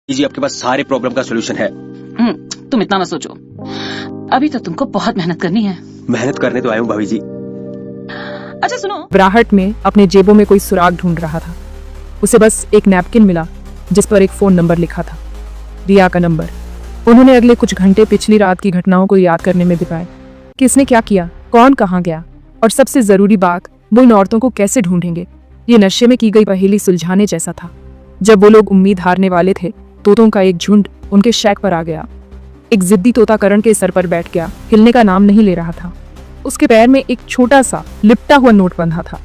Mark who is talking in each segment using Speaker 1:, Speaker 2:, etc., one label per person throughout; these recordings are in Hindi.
Speaker 1: जी आपके पास सारे प्रॉब्लम का सॉल्यूशन है।
Speaker 2: तुम इतना मत सोचो, अभी तो तुमको बहुत मेहनत करनी है।
Speaker 1: मेहनत करने तो आया हूँ भाभी जी।
Speaker 2: अच्छा सुनो,
Speaker 3: घबराहट में अपने जेबों में कोई सुराग ढूंढ रहा था। उसे बस एक नैपकिन मिला जिस पर एक फोन नंबर लिखा था, रिया का नंबर। उन्होंने अगले कुछ घंटे पिछली रात की घटनाओं को याद करने में बिताए, किसने क्या किया, कौन कहाँ गया, और सबसे जरूरी बात, वो इन औरतों को कैसे ढूंढेंगे। ये नशे में की गई पहेली सुलझाने जैसा था। जब वो लोग उम्मीद हारने वाले थे, तोतों का एक झुंड उनके शैक पर आ गया। एक जिद्दी तोता करण के सर पर बैठ गया, हिलने का नाम नहीं ले रहा था। उसके पैर में एक छोटा सा लिपटा हुआ नोट बंधा था।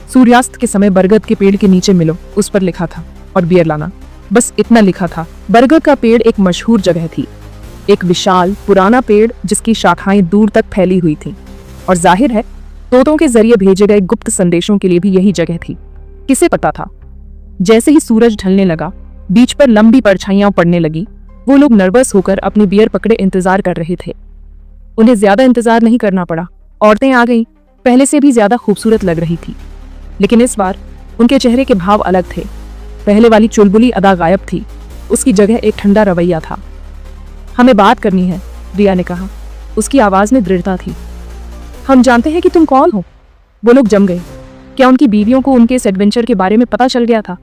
Speaker 3: सूर्यास्त के समय बरगद के पेड़ के नीचे मिलो, उस पर लिखा था, और बियर लाना। बस इतना लिखा था। बरगद का पेड़ एक मशहूर जगह थी, एक विशाल पुराना पेड़ जिसकी शाखाएं दूर तक फैली हुई थीं। और जाहिर है तोतों के जरिए भेजे गए गुप्त संदेशों के लिए भी यही जगह थी। किसे पता था। जैसे ही सूरज ढलने लगा, बीच पर लंबी परछाइयां पड़ने लगी। वो लोग नर्वस होकर अपनी बियर पकड़े इंतजार कर रहे थे। उन्हें ज्यादा इंतजार नहीं करना पड़ा। औरतें आ गईं, पहले से भी ज्यादा खूबसूरत लग रही थी, लेकिन इस बार उनके चेहरे के भाव अलग थे। पहले वाली चुलबुली अदा गायब थी, उसकी जगह एक ठंडा रवैया था। हमें बात करनी है, रिया ने कहा। उसकी आवाज में दृढ़ता थी। हम जानते हैं कि तुम कौन हो। वो लोग जम गए। क्या उनकी बीवियों को उनके इस एडवेंचर के बारे में पता चल गया था?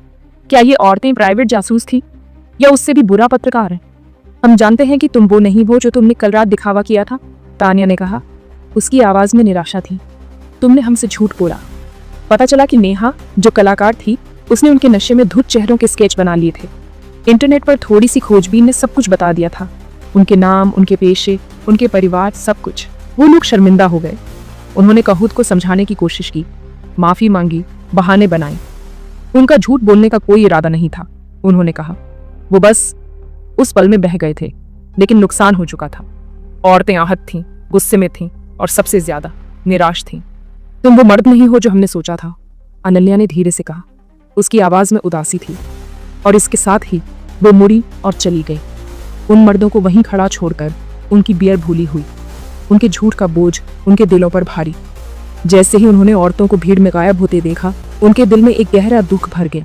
Speaker 3: क्या ये औरतें प्राइवेट जासूस थी, या उससे भी बुरा पत्रकार है? हम जानते हैं कि तुम वो नहीं हो जो तुमने कल रात दिखावा किया था, तानिया ने कहा। उसकी आवाज में निराशा थी। तुमने हमसे झूठ बोला। पता चला कि नेहा जो कलाकार थी, उसने उनके नशे में धुत चेहरों के स्केच बना लिए थे। इंटरनेट पर थोड़ी सी खोजबीन ने सब कुछ बता दिया था, उनके नाम, उनके पेशे, उनके परिवार, सब कुछ। वो लोग शर्मिंदा हो गए। उन्होंने कहूत को समझाने की कोशिश की, माफी मांगी, बहाने बनाए। उनका झूठ बोलने का कोई इरादा नहीं था, उन्होंने कहा। वो बस उस पल में बह गए थे, लेकिन नुकसान हो चुका था। औरतें आहत थीं, गुस्से में थीं, और सबसे ज्यादा निराश थीं। तुम वो मर्द नहीं हो जो हमने सोचा था, अनन्या ने धीरे से कहा। उसकी आवाज में उदासी थी, और इसके साथ ही वो मुड़ी और चली गई, उन मर्दों को वहीं खड़ा छोड़कर, उनकी बियर भूली हुई, उनके झूठ का बोझ उनके दिलों पर भारी। जैसे ही उन्होंने औरतों को भीड़ में गायब होते देखा, उनके दिल में एक गहरा दुख भर गया।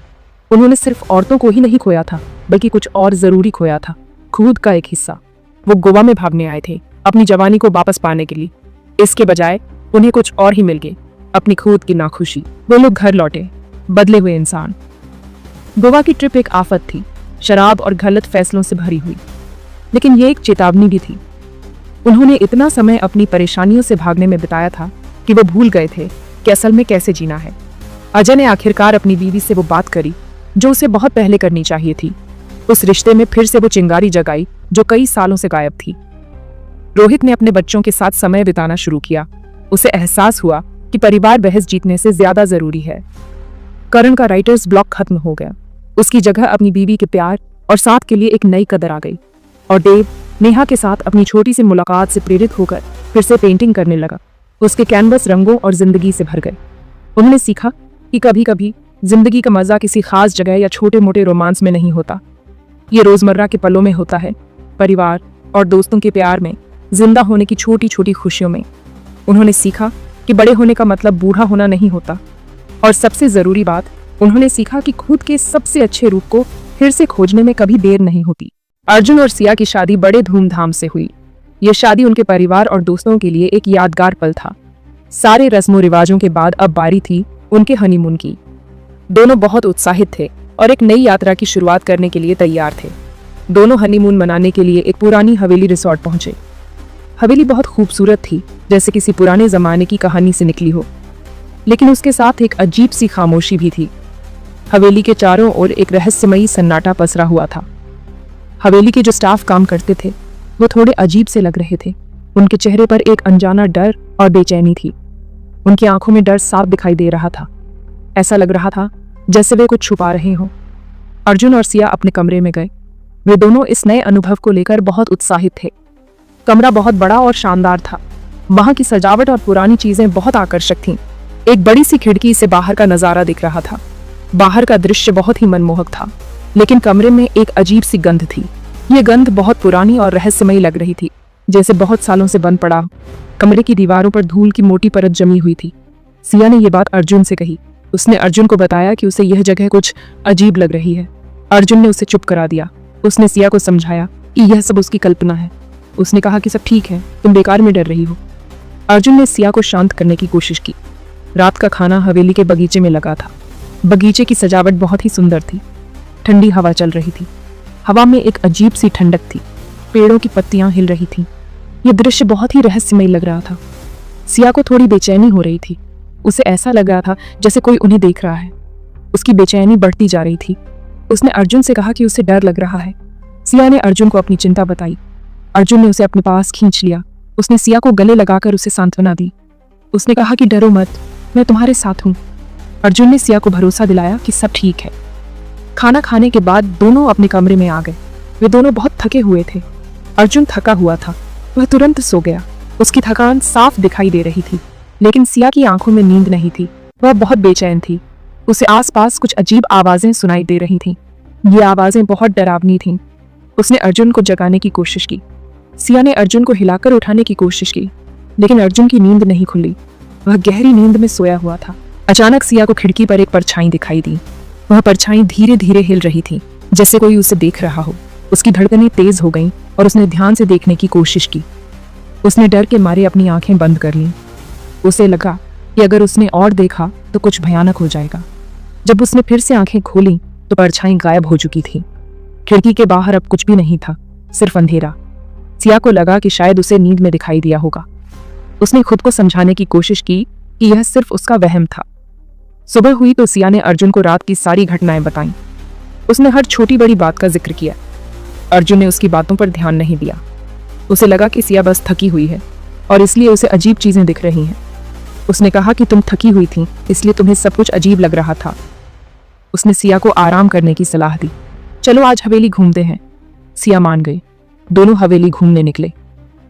Speaker 3: उन्होंने सिर्फ औरतों को ही नहीं खोया था, बल्कि कुछ और जरूरी खोया था, खुद का एक हिस्सा। वो गोवा में भागने आए थे अपनी जवानी को वापस पाने के लिए। इसके बजाय उन्हें कुछ और ही मिल गए, अपनी खुद की नाखुशी। वो लोग घर लौटे, बदले हुए इंसान। गोवा की ट्रिप एक आफत थी, शराब और गलत फैसलों से भरी हुई, लेकिन ये एक चेतावनी भी थी। उन्होंने इतना समय अपनी परेशानियों से भागने में बिताया था कि वो भूल गए थे कि असल में कैसे जीना है। अजय ने आखिरकार अपनी बीवी से वो बात करी जो उसे बहुत पहले करनी चाहिए थी। उस रिश्ते में फिर से वो चिंगारी जगाई जो कई सालों से गायब थी। रोहित ने अपने बच्चों के साथ समय बिताना शुरू किया। उसे एहसास हुआ कि परिवार बहस जीतने से ज्यादा जरूरी है। करण का राइटर्स ब्लॉक खत्म हो गया। उसकी जगह अपनी बीवी के प्यार और साथ के लिए एक नई कदर आ गई। और देव नेहा के साथ अपनी छोटी सी मुलाकात से प्रेरित होकर फिर से पेंटिंग करने लगा। उसके कैनवस रंगों और जिंदगी से भर गए। उन्होंने सीखा कि कभी कभी जिंदगी का मजा किसी खास जगह या छोटे मोटे रोमांस में नहीं होता, ये रोजमर्रा के पलों में होता है, परिवार और दोस्तों के प्यार में, जिंदा होने की छोटी छोटी खुशियों में। उन्होंने सीखा कि बड़े होने का मतलब बूढ़ा होना नहीं होता। और सबसे जरूरी बात, उन्होंने सीखा कि खुद के सबसे अच्छे रूप को फिर से खोजने में कभी देर नहीं होती। अर्जुन और सिया की शादी बड़े धूमधाम से हुई। ये शादी उनके परिवार और दोस्तों के लिए एक यादगार पल था। सारे रस्मों रिवाजों के बाद अब बारी थी उनके हनीमून की। दोनों बहुत उत्साहित थे और एक नई यात्रा की शुरुआत करने के लिए तैयार थे। दोनों हनीमून मनाने के लिए एक पुरानी हवेली रिसोर्ट पहुंचे। हवेली बहुत खूबसूरत थी, जैसे किसी पुराने जमाने की कहानी से निकली हो, लेकिन उसके साथ एक अजीब सी खामोशी भी थी। हवेली के चारों ओर एक रहस्यमयी सन्नाटा पसरा हुआ था। हवेली के जो स्टाफ काम करते थे वो थोड़े अजीब से लग रहे थे। उनके चेहरे पर एक अनजाना डर और बेचैनी थी। उनकी आंखों में डर साफ दिखाई दे रहा था। ऐसा लग रहा था जैसे वे कुछ छुपा रहे हों। अर्जुन और सिया अपने कमरे में गए। वे दोनों इस नए अनुभव को लेकर बहुत उत्साहित थे। कमरा बहुत बड़ा और शानदार था। वहां की सजावट और पुरानी चीजें बहुत आकर्षक थीं। एक बड़ी सी खिड़की से बाहर का नजारा दिख रहा था। बाहर का दृश्य बहुत ही मनमोहक था, लेकिन कमरे में एक अजीब सी गंध थी। ये गंध बहुत पुरानी और रहस्यमयी लग रही थी, जैसे बहुत सालों से बंद पड़ा। कमरे की दीवारों पर धूल की मोटी परत जमी हुई थी। सिया ने यह बात अर्जुन से कही। उसने अर्जुन को बताया कि उसे यह जगह कुछ अजीब लग रही है। अर्जुन ने उसे चुप करा दिया। उसने सिया को समझाया कि यह सब उसकी कल्पना है। उसने कहा कि सब ठीक है, तुम बेकार में डर रही हो। अर्जुन ने सिया को शांत करने की कोशिश की। रात का खाना हवेली के बगीचे में लगा था। बगीचे की सजावट बहुत ही सुंदर थी। ठंडी हवा चल रही थी। हवा में एक अजीब सी ठंडक थी। पेड़ों की पत्तियां हिल रही थीं। यह दृश्य बहुत ही रहस्यमय लग रहा था। सिया को थोड़ी बेचैनी हो रही थी। उसे ऐसा लग रहा था जैसे कोई उन्हें देख रहा है। उसकी बेचैनी बढ़ती जा रही थी। उसने अर्जुन से कहा कि उसे डर लग रहा है। सिया ने अर्जुन को अपनी चिंता बताई। अर्जुन ने उसे अपने पास खींच लिया। उसने सिया को गले लगाकर उसे सांत्वना दी। उसने कहा कि डरो मत, मैं तुम्हारे साथ हूँ। अर्जुन ने सिया को भरोसा दिलाया कि सब ठीक है। खाना खाने के बाद दोनों अपने कमरे में आ गए। वे दोनों बहुत थके हुए थे। अर्जुन थका हुआ था। वह तुरंत सो गया। उसकी थकान साफ दिखाई दे रही थी, लेकिन सिया की आंखों में नींद नहीं थी। वह बहुत बेचैन थी। उसे आसपास कुछ अजीब आवाजें सुनाई दे रही थीं। ये आवाजें बहुत डरावनी थीं। उसने अर्जुन को जगाने की कोशिश की। सिया ने अर्जुन को हिलाकर उठाने की कोशिश की, लेकिन अर्जुन की नींद नहीं खुली। वह गहरी नींद में सोया हुआ था। अचानक सिया को खिड़की पर एक परछाई दिखाई दी। वह परछाई धीरे धीरे हिल रही थी, जैसे कोई उसे देख रहा हो। उसकी धड़कनें तेज हो गईं और उसने ध्यान से देखने की कोशिश की। उसने डर के मारे अपनी आंखें बंद कर लीं। उसे लगा कि अगर उसने और देखा तो कुछ भयानक हो जाएगा। जब उसने फिर से आंखें खोली तो परछाई गायब हो चुकी थी। खिड़की के बाहर अब कुछ भी नहीं था, सिर्फ अंधेरा। सिया को लगा कि शायद उसे नींद में दिखाई दिया होगा। उसने खुद को समझाने की कोशिश की कि यह सिर्फ उसका वहम था। सुबह हुई तो सिया ने अर्जुन को रात की सारी घटनाएं बताईं। उसने हर छोटी बड़ी बात का जिक्र किया। अर्जुन ने उसकी बातों पर ध्यान नहीं दिया। उसे लगा कि सिया बस थकी हुई है और इसलिए उसे अजीब चीजें दिख रही हैं। उसने कहा कि तुम थकी हुई थी, इसलिए तुम्हें सब कुछ अजीब लग रहा था। उसने सिया को आराम करने की सलाह दी। चलो आज हवेली घूमते हैं। सिया मान गई। दोनों हवेली घूमने निकले।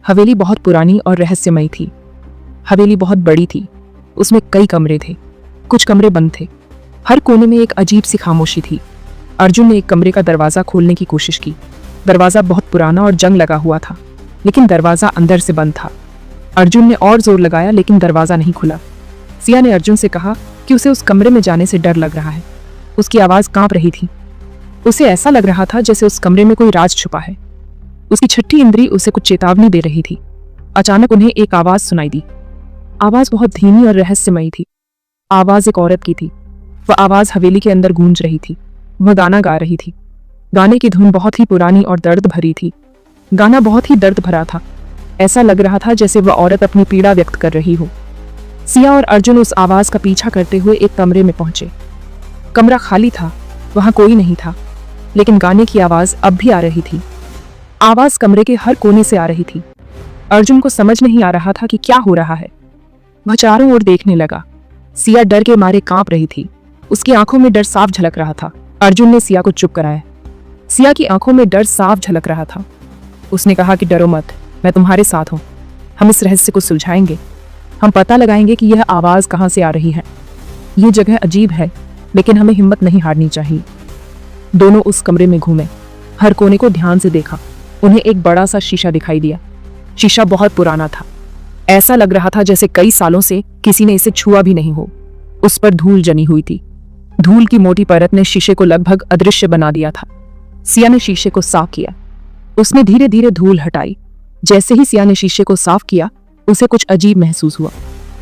Speaker 3: हवेली बहुत पुरानी और रहस्यमयी थी। हवेली बहुत बड़ी थी। उसमें कई कमरे थे। कुछ कमरे बंद थे। हर कोने में एक अजीब सी खामोशी थी। अर्जुन ने एक कमरे का दरवाजा खोलने की कोशिश की। दरवाजा बहुत पुराना और जंग लगा हुआ था, लेकिन दरवाजा अंदर से बंद था। अर्जुन ने और जोर लगाया, लेकिन दरवाजा नहीं खुला। सिया ने अर्जुन से कहा कि उसे उस कमरे में जाने से डर लग रहा है। उसकी आवाज कांप रही थी। उसे ऐसा लग रहा था जैसे उस कमरे में कोई राज छुपा है। उसकी छठी इंद्री उसे कुछ चेतावनी दे रही थी। अचानक उन्हें एक आवाज सुनाई दी। आवाज बहुत धीमी और रहस्यमयी थी। आवाज एक औरत की थी। वह आवाज हवेली के अंदर गूंज रही थी। वह गाना गा रही थी। गाने की धुन बहुत ही पुरानी और दर्द भरी थी। गाना बहुत ही दर्द भरा था। ऐसा लग रहा था जैसे वह औरत अपनी पीड़ा व्यक्त कर रही हो। सिया और अर्जुन उस आवाज का पीछा करते हुए एक कमरे में पहुंचे। कमरा खाली था। वहां कोई नहीं था, लेकिन गाने की आवाज अब भी आ रही थी। आवाज कमरे के हर कोने से आ रही थी। अर्जुन को समझ नहीं आ रहा था कि क्या हो रहा है। वह चारों ओर देखने लगा। सिया डर के मारे कांप रही थी। उसकी आंखों में डर साफ झलक रहा था। अर्जुन ने सिया को चुप कराया। सिया की आंखों में डर साफ झलक रहा था। उसने कहा कि डरो मत, मैं तुम्हारे साथ हूं। हम इस रहस्य को सुलझाएंगे। हम पता लगाएंगे कि यह आवाज कहां से आ रही है। यह जगह अजीब है, लेकिन हमें हिम्मत नहीं हारनी चाहिए। दोनों उस कमरे में घूमे। हर कोने को ध्यान से देखा। उन्हें एक बड़ा सा शीशा दिखाई दिया। शीशा बहुत पुराना था। ऐसा लग रहा था जैसे कई सालों से किसी ने इसे छुआ भी नहीं हो। उस पर धूल जमी हुई थी। धूल की मोटी परत ने शीशे को लगभग अदृश्य बना दिया था। सिया ने शीशे को साफ किया। उसने धीरे धीरे धूल हटाई। जैसे ही सिया ने शीशे को साफ किया, उसे कुछ अजीब महसूस हुआ।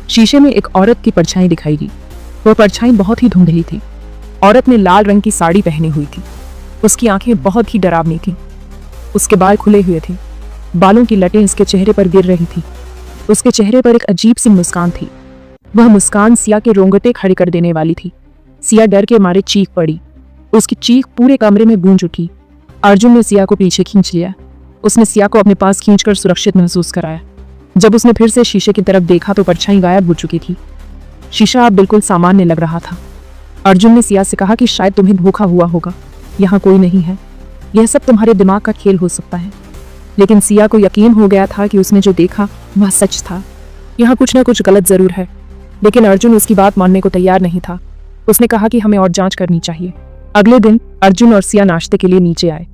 Speaker 3: शीशे में एक औरत की परछाई दिखाई दी। वह परछाई बहुत ही धुंधली थी। औरत ने लाल रंग की साड़ी पहनी हुई थी। उसकी आंखें बहुत ही डरावनी थीं। उसके बाल खुले हुए थे। बालों की लटें उसके चेहरे पर गिर रही थी। उसके चेहरे पर एक अजीब सी मुस्कान थी। वह मुस्कान सिया के रोंगटे खड़े कर देने वाली थी। सिया डर के मारे चीख पड़ी। उसकी चीख पूरे कमरे में गूंज उठी। अर्जुन ने सिया को पीछे खींच लिया। उसने सिया को अपने पास खींचकर सुरक्षित महसूस कराया। जब उसने फिर से शीशे की तरफ देखा तो परछाई गायब हो चुकी थी। शीशा अब बिल्कुल सामान्य लग रहा था। अर्जुन ने सिया से कहा कि शायद तुम्हें धोखा हुआ होगा। यहाँ कोई नहीं है। यह सब तुम्हारे दिमाग का खेल हो सकता है। लेकिन सिया को यकीन हो गया था कि उसने जो देखा वह सच था। यहाँ कुछ ना कुछ गलत जरूर है। लेकिन अर्जुन उसकी बात मानने को तैयार नहीं था। उसने कहा कि हमें और जांच करनी चाहिए। अगले दिन अर्जुन और सिया नाश्ते के लिए नीचे आए।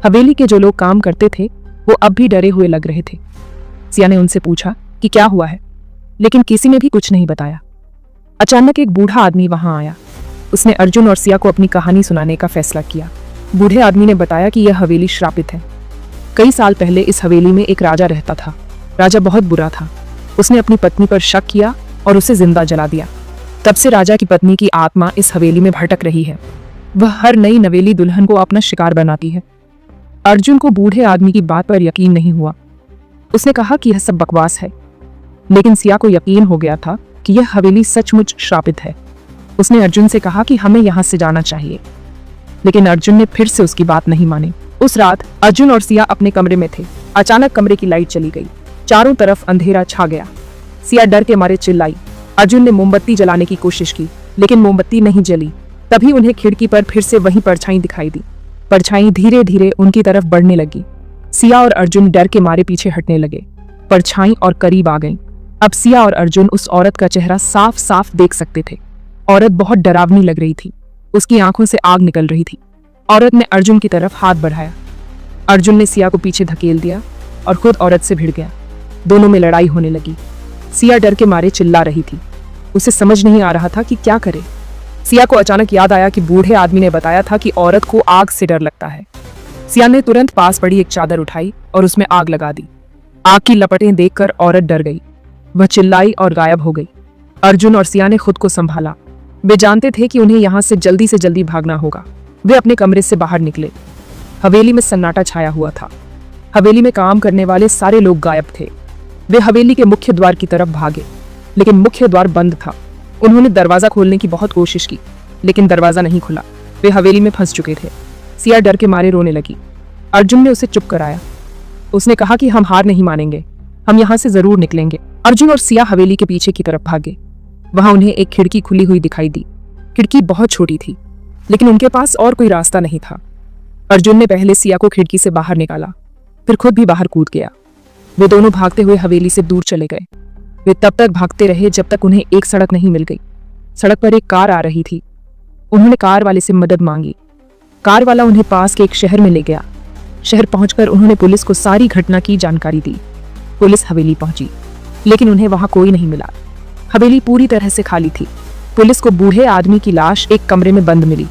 Speaker 3: हवेली के जो लोग काम करते थे वो अब भी डरे हुए लग रहे थे। सिया ने उनसे पूछा कि क्या हुआ है, लेकिन किसी ने भी कुछ नहीं बताया। अचानक एक बूढ़ा आदमी वहां आया। उसने अर्जुन और सिया को अपनी कहानी सुनाने का फैसला किया। बूढ़े आदमी ने बताया कि यह हवेली श्रापित है। कई साल पहले इस हवेली में एक राजा रहता था। राजा बहुत बुरा था। उसने अपनी पत्नी पर शक किया और उसे जिंदा जला दिया। तब से राजा की पत्नी की आत्मा इस हवेली में भटक रही है। वह हर नई नवेली दुल्हन को अपना शिकार बनाती है। अर्जुन को बूढ़े आदमी की बात पर यकीन नहीं हुआ। उसने कहा कि यह सब बकवास है, लेकिन सिया को यकीन हो गया था कि यह हवेली सचमुच श्रापित है। उसने अर्जुन से कहा कि हमें यहाँ से जाना चाहिए, लेकिन अर्जुन ने फिर से उसकी बात नहीं मानी। उस रात अर्जुन और सिया अपने कमरे में थे। अचानक कमरे की लाइट चली गई। चारों तरफ अंधेरा छा गया। सिया डर के मारे चिल्लाई। अर्जुन ने मोमबत्ती जलाने की कोशिश की, लेकिन मोमबत्ती नहीं जली। तभी उन्हें खिड़की पर फिर से वही परछाई दिखाई दी। परछाई धीरे धीरे उनकी तरफ बढ़ने लगी। सिया और अर्जुन डर के मारे पीछे हटने लगे। परछाई और करीब आ गई। अब सिया और अर्जुन उस औरत का चेहरा साफ साफ देख सकते थे। औरत बहुत डरावनी लग रही थी। उसकी आंखों से आग निकल रही थी। औरत ने अर्जुन की तरफ हाथ बढ़ाया। अर्जुन ने सिया को पीछे धकेल दिया और खुद औरत से भिड़ गया। दोनों में लड़ाई होने लगी। सिया डर के मारे चिल्ला रही थी। उसे समझ नहीं आ रहा था कि क्या करे। सिया को अचानक याद आया कि बूढ़े आदमी ने बताया था कि औरत को आग से डर लगता है। सिया ने तुरंत पास पड़ी एक चादर उठाई और उसमें आग लगा दी। आग की लपटें देखकर औरत डर गई। वह चिल्लाई और गायब हो गई। अर्जुन और सिया ने खुद को संभाला। वे जानते थे कि उन्हें यहाँ से जल्दी भागना होगा। वे अपने कमरे से बाहर निकले। हवेली में सन्नाटा छाया हुआ था। हवेली में काम करने वाले सारे लोग गायब थे। वे हवेली के मुख्य द्वार की तरफ भागे, लेकिन मुख्य द्वार बंद था। उन्होंने दरवाजा खोलने की बहुत कोशिश की, लेकिन दरवाजा नहीं खुला। वे हवेली में फंस चुके थे। सिया डर के मारे रोने लगी। अर्जुन ने उसे चुप कराया। उसने कहा कि हम हार नहीं मानेंगे, हम यहाँ से जरूर निकलेंगे। अर्जुन और सिया हवेली के पीछे की तरफ भागे। वहां उन्हें एक खिड़की खुली हुई दिखाई दी। खिड़की बहुत छोटी थी, लेकिन उनके पास और कोई रास्ता नहीं था। अर्जुन ने पहले सिया को खिड़की से बाहर निकाला, फिर खुद भी बाहर कूद गया। वे दोनों भागते हुए हवेली से दूर चले गए। वे तब तक भागते रहे जब तक उन्हें एक सड़क नहीं मिल गई। सड़क पर एक कार आ रही थी। उन्होंने कार वाले से मदद मांगी। कार वाला उन्हें पास के एक शहर में ले गया। शहर पहुंचकर उन्होंने पुलिस को सारी घटना की जानकारी दी। पुलिस हवेली पहुंची, लेकिन उन्हें वहां कोई नहीं मिला। हवेली पूरी तरह से खाली थी। पुलिस को बूढ़े आदमी की लाश एक कमरे में बंद मिली।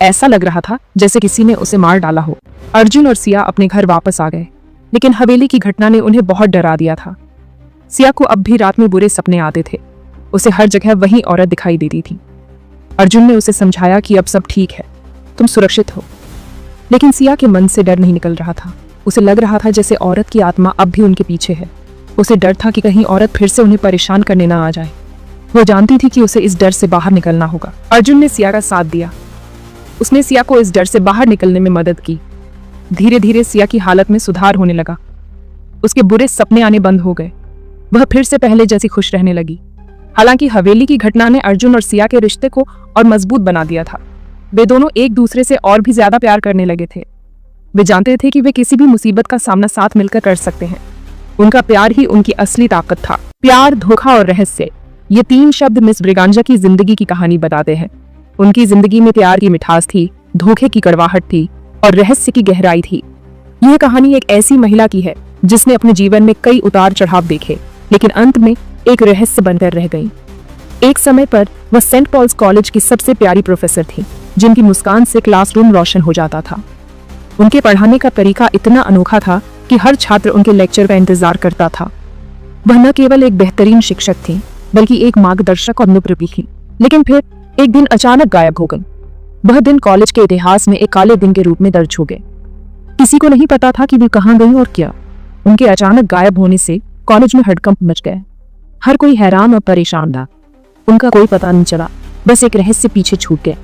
Speaker 3: ऐसा लग रहा था जैसे किसी ने उसे मार डाला हो। अर्जुन और सिया अपने घर वापस आ गए, लेकिन हवेली की घटना ने उन्हें बहुत डरा दिया था। सिया को अब भी रात में बुरे सपने आते थे। उसे हर जगह वही औरत दिखाई देती थी। अर्जुन ने उसे समझाया कि अब सब ठीक है, तुम सुरक्षित हो, लेकिन सिया के मन से डर नहीं निकल रहा था। उसे लग रहा था जैसे औरत की आत्मा अब भी उनके पीछे है। उसे डर था कि कहीं औरत फिर से उन्हें परेशान करने ना आ जाए। वो जानती थी कि उसे इस डर से बाहर निकलना होगा। अर्जुन ने सिया का साथ दिया। उसने सिया को इस डर से बाहर निकलने में मदद की। धीरे धीरे सिया की हालत में सुधार होने लगा। उसके बुरे सपने आने बंद हो गए। वह फिर से पहले जैसी खुश रहने लगी। हालांकि हवेली की घटना ने अर्जुन और सिया के रिश्ते को और मजबूत बना दिया था। वे दोनों एक दूसरे से और भी ज्यादा प्यार करने लगे थे। वे जानते थे कि वे किसी भी मुसीबत का सामना साथ मिलकर कर सकते हैं। उनका प्यार ही उनकी असली ताकत था। प्यार, धोखा और रहस्य, ये तीन शब्द मिस ब्रिगांजा की जिंदगी की कहानी बताते हैं। उनकी जिंदगी में प्यार की मिठास थी, धोखे की कड़वाहट थी और रहस्य की गहराई थी। यह कहानी एक ऐसी महिला की है जिसने अपने जीवन में कई उतार चढ़ाव देखे, लेकिन अंत में एक रहस्य बनकर रह गई। एक समय पर वह सेंट पॉल्स कॉलेज की सबसे प्यारी प्रोफेसर थी, जिनकी मुस्कान से क्लासरूम रोशन हो जाता था। उनके पढ़ाने का तरीका इतना अनोखा था कि हर छात्र उनके लेक्चर का इंतजार करता था। वह न केवल एक बेहतरीन शिक्षक थी, बल्कि एक मार्गदर्शक और मित्र भी थी। लेकिन फिर एक दिन अचानक गायब हो गई। वह दिन कॉलेज के इतिहास में एक काले दिन के रूप में दर्ज हो गए। किसी को नहीं पता था कि वे कहाँ गई और क्या। उनके अचानक गायब होने से कॉलेज में हड़कंप मच गया। हर कोई हैरान और परेशान था। उनका कोई पता नहीं चला, बस एक रहस्य पीछे छूट गया।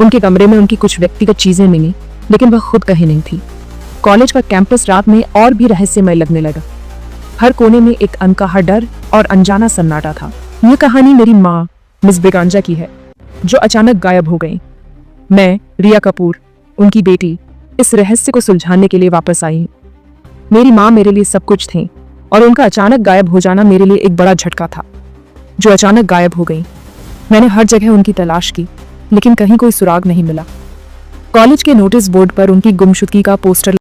Speaker 3: उनके कमरे में उनकी कुछ व्यक्तिगत चीजें मिली, लेकिन वह खुद कहीं नहीं थी। कॉलेज का कैंपस रात में और भी रहस्यमय लगने लगा। हर कोने में एक अनकहा डर और अनजाना सन्नाटा था। यह कहानी मेरी माँ मिस ब्रिगांजा की है, जो अचानक गायब हो गई। मैं, रिया कपूर, उनकी बेटी, इस रहस्य को सुलझाने के लिए वापस आई। मेरी माँ मेरे लिए सब कुछ थी, और उनका अचानक गायब हो जाना मेरे लिए एक बड़ा झटका था। जो अचानक गायब हो गई। मैंने हर जगह उनकी तलाश की, लेकिन कहीं कोई सुराग नहीं मिला। कॉलेज के नोटिस बोर्ड पर उनकी गुमशुदगी का पोस्टर